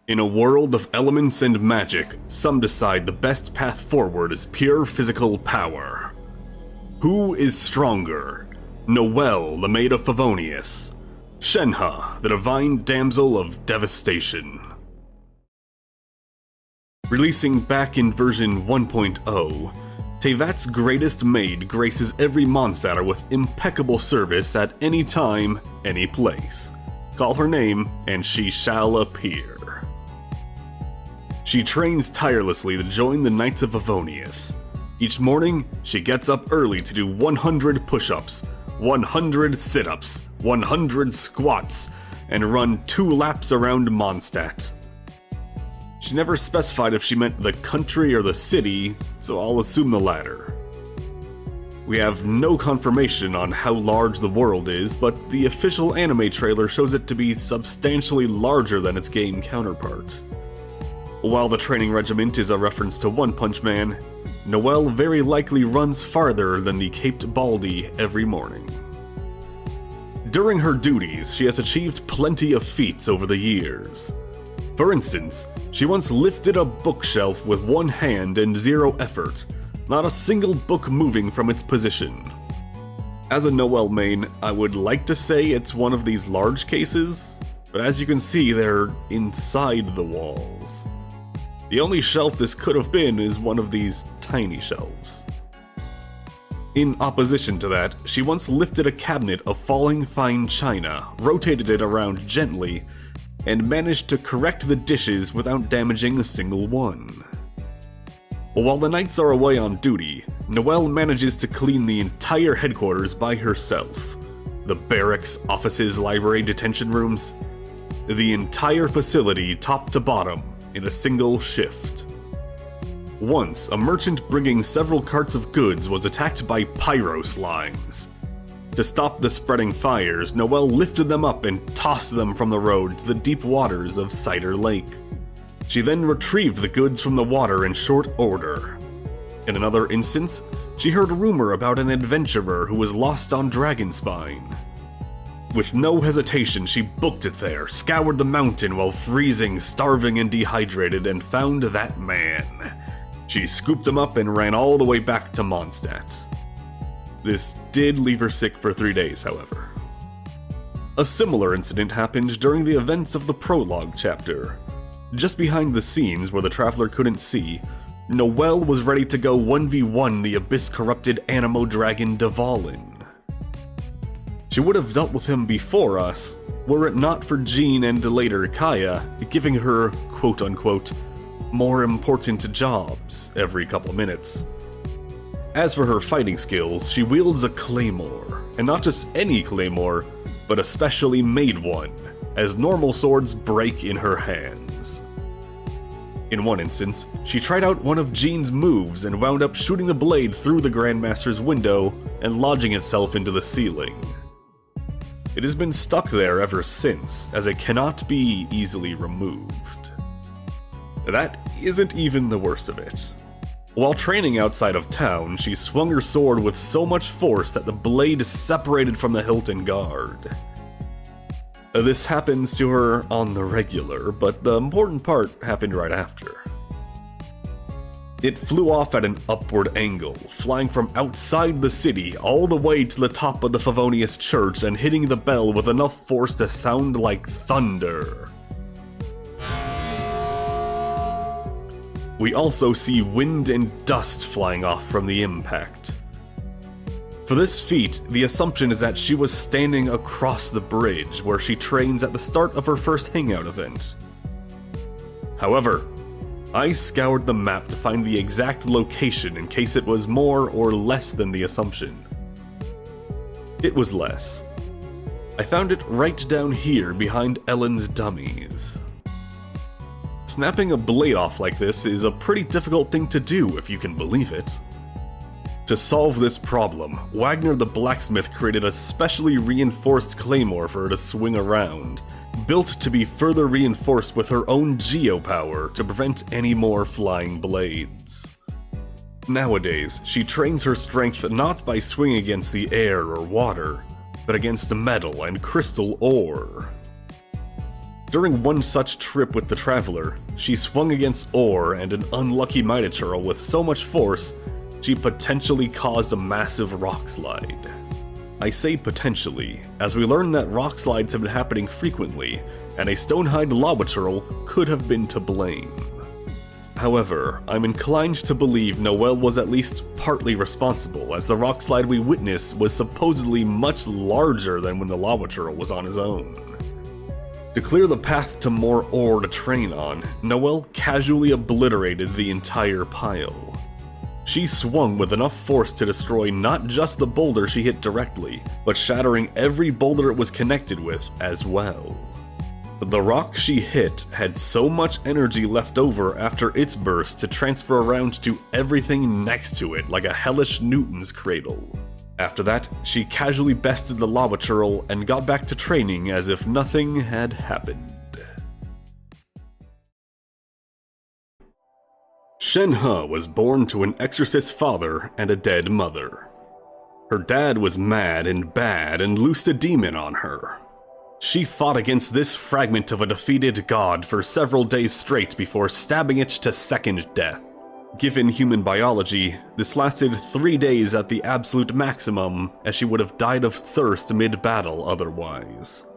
In a world of elements and magic, some decide the best path forward is pure physical power. Who is stronger? Noelle, the Maid of Favonius. Shenhe, the Divine Damsel of Devastation. Releasing back in version 1.0, Teyvat's greatest maid graces every Mondstatter with impeccable service at any time, any place. Call her name, and she shall appear. She trains tirelessly to join the Knights of Favonius. Each morning, she gets up early to do 100 push-ups, 100 sit-ups, 100 squats, and run 2 laps around Mondstadt. She never specified if she meant the country or the city, so I'll assume the latter. We have no confirmation on how large the world is, but the official anime trailer shows it to be substantially larger than its game counterpart. While the training regiment is a reference to One Punch Man, Noelle very likely runs farther than the Caped Baldy every morning. During her duties, she has achieved plenty of feats over the years. For instance, she once lifted a bookshelf with one hand and 0 effort, not a single book moving from its position. As a Noelle main, I would like to say it's one of these large cases, but as you can see, they're inside the walls. The only shelf this could have been is one of these tiny shelves. In opposition to that, she once lifted a cabinet of falling fine china, rotated it around gently, and managed to correct the dishes without damaging a single one. While the knights are away on duty, Noelle manages to clean the entire headquarters by herself. The barracks, offices, library, detention rooms. The entire facility, top to bottom, in a single shift. Once, a merchant bringing several carts of goods was attacked by pyro slimes. To stop the spreading fires, Noelle lifted them up and tossed them from the road to the deep waters of Cider Lake. She then retrieved the goods from the water in short order. In another instance, she heard a rumor about an adventurer who was lost on Dragonspine. With no hesitation, she booked it there, scoured the mountain while freezing, starving, and dehydrated, and found that man. She scooped him up and ran all the way back to Mondstadt. This did leave her sick for 3 days, however. A similar incident happened during the events of the prologue chapter. Just behind the scenes where the traveler couldn't see, Noelle was ready to go 1v1 the abyss-corrupted Animo Dragon Dvalin. She would have dealt with him before us, were it not for Jean and later Kaya giving her, quote-unquote, more important jobs every couple minutes. As for her fighting skills, she wields a claymore, and not just any claymore, but a specially made one, as normal swords break in her hands. In one instance, she tried out one of Jean's moves and wound up shooting the blade through the Grandmaster's window and lodging itself into the ceiling. It has been stuck there ever since, as it cannot be easily removed. That isn't even the worst of it. While training outside of town, she swung her sword with so much force that the blade separated from the hilt and guard. This happens to her on the regular, but the important part happened right after. It flew off at an upward angle, flying from outside the city all the way to the top of the Favonius Church and hitting the bell with enough force to sound like thunder. We also see wind and dust flying off from the impact. For this feat, the assumption is that she was standing across the bridge where she trains at the start of her first hangout event. However, I scoured the map to find the exact location in case it was more or less than the assumption. It was less. I found it right down here behind Ellen's dummies. Snapping a blade off like this is a pretty difficult thing to do if you can believe it. To solve this problem, Wagner the blacksmith created a specially reinforced claymore for her to swing around, built to be further reinforced with her own geopower to prevent any more flying blades. Nowadays, she trains her strength not by swinging against the air or water, but against metal and crystal ore. During one such trip with the Traveler, she swung against Orr and an unlucky Minotaur with so much force, she potentially caused a massive rock slide. I say potentially, as we learn that rock slides have been happening frequently, and a Stonehide lava turtle could have been to blame. However, I'm inclined to believe Noelle was at least partly responsible, as the rock slide we witnessed was supposedly much larger than when the lava turtle was on his own. To clear the path to more ore to train on, Noelle casually obliterated the entire pile. She swung with enough force to destroy not just the boulder she hit directly, but shattering every boulder it was connected with as well. The rock she hit had so much energy left over after its burst to transfer around to everything next to it like a hellish Newton's cradle. After that, she casually bested the lava turtle and got back to training as if nothing had happened. Shenhe was born to an exorcist father and a dead mother. Her dad was mad and bad and loosed a demon on her. She fought against this fragment of a defeated god for several days straight before stabbing it to second death. Given human biology, this lasted 3 days at the absolute maximum, as she would have died of thirst mid-battle otherwise.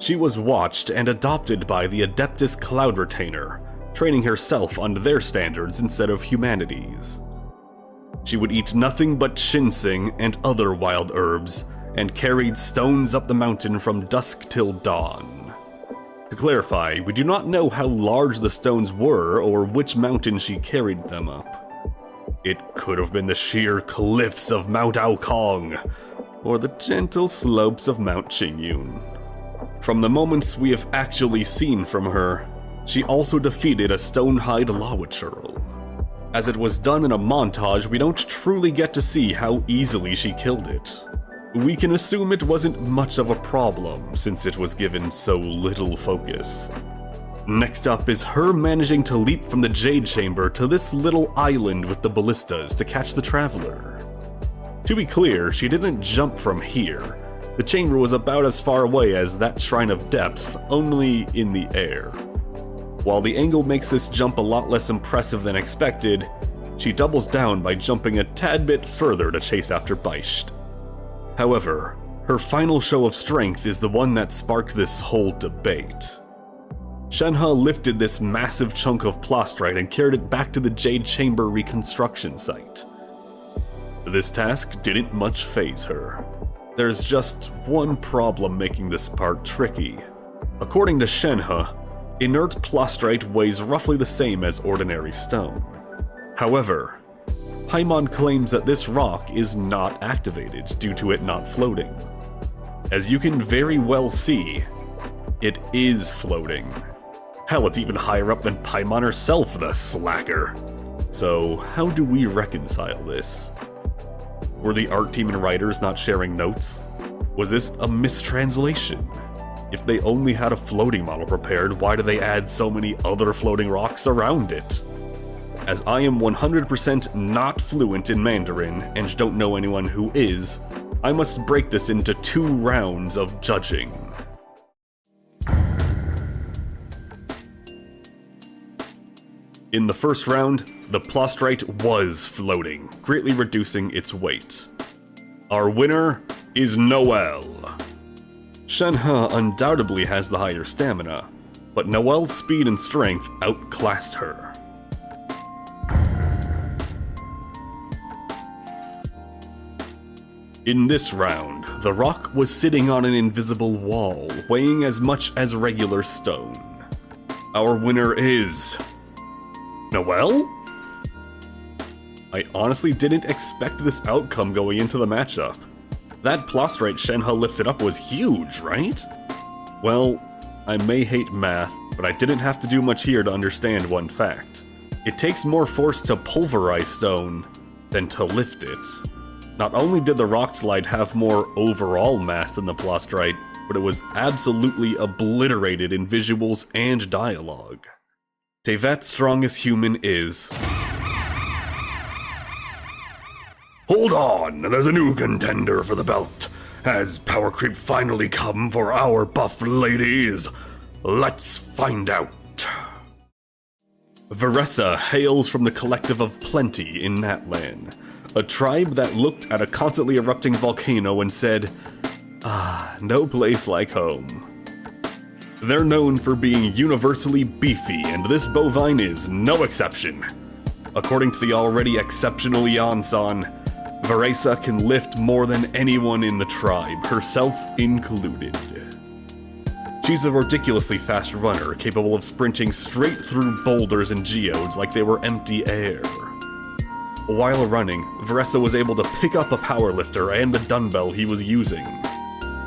She was watched and adopted by the Adeptus Cloud Retainer, training herself on their standards instead of humanity's. She would eat nothing but ginseng and other wild herbs, and carried stones up the mountain from dusk till dawn. To clarify, we do not know how large the stones were or which mountain she carried them up. It could have been the sheer cliffs of Mount Aokong, or the gentle slopes of Mount Qingyun. From the moments we have actually seen from her, she also defeated a Stonehide lava turtle. As it was done in a montage, we don't truly get to see how easily she killed it. We can assume it wasn't much of a problem, since it was given so little focus. Next up is her managing to leap from the Jade Chamber to this little island with the ballistas to catch the Traveler. To be clear, she didn't jump from here. The chamber was about as far away as that Shrine of Depth, only in the air. While the angle makes this jump a lot less impressive than expected, she doubles down by jumping a tad bit further to chase after Beisht. However, her final show of strength is the one that sparked this whole debate. Shenhe lifted this massive chunk of plastrite and carried it back to the Jade Chamber reconstruction site. This task didn't much faze her. There's just one problem making this part tricky. According to Shenhe, inert plastrite weighs roughly the same as ordinary stone. However, Paimon claims that this rock is not activated due to it not floating. As you can very well see, it is floating. Hell, it's even higher up than Paimon herself, the slacker. So how do we reconcile this? Were the art team and writers not sharing notes? Was this a mistranslation? If they only had a floating model prepared, why do they add so many other floating rocks around it? As I am 100% not fluent in Mandarin and don't know anyone who is, I must break this into 2 rounds of judging. In the first round, the plastrite was floating, greatly reducing its weight. Our winner is Noelle. Shenhe undoubtedly has the higher stamina, but Noelle's speed and strength outclassed her. In this round, the rock was sitting on an invisible wall, weighing as much as regular stone. Our winner is... Noelle? I honestly didn't expect this outcome going into the matchup. That plastrite Shenhe lifted up was huge, right? Well, I may hate math, but I didn't have to do much here to understand one fact. It takes more force to pulverize stone than to lift it. Not only did the rock slide have more overall mass than the plastrite, but it was absolutely obliterated in visuals and dialogue. Teyvat's strongest human is... Hold on, there's a new contender for the belt. Has power creep finally come for our buff ladies? Let's find out. Veressa hails from the collective of Plenty in Natlan, a tribe that looked at a constantly erupting volcano and said, "Ah, no place like home." They're known for being universally beefy, and this bovine is no exception. According to the already exceptional Yansan, Veressa can lift more than anyone in the tribe, herself included. She's a ridiculously fast runner, capable of sprinting straight through boulders and geodes like they were empty air. While running, Veressa was able to pick up a powerlifter and the dumbbell he was using.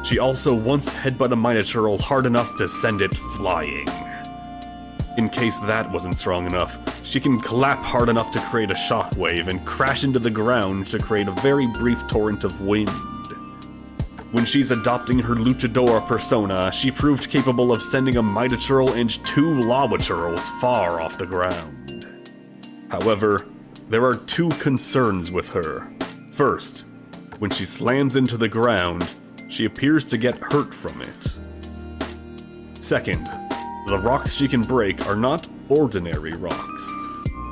She also once headbutted a Minotaur hard enough to send it flying. In case that wasn't strong enough, she can clap hard enough to create a shockwave and crash into the ground to create a very brief torrent of wind. When she's adopting her luchador persona, she proved capable of sending a Minotaur and 2 Lawachurls far off the ground. However, there are 2 concerns with her. First, when she slams into the ground, she appears to get hurt from it. Second, the rocks she can break are not ordinary rocks.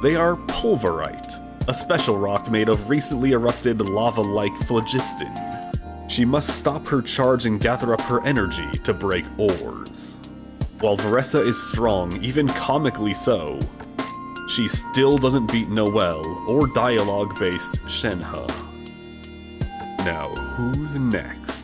They are pulverite, a special rock made of recently erupted lava-like phlogiston. She must stop her charge and gather up her energy to break ores. While Veressa is strong, even comically so, she still doesn't beat Noelle or dialogue-based Shenhe. Now, who's next?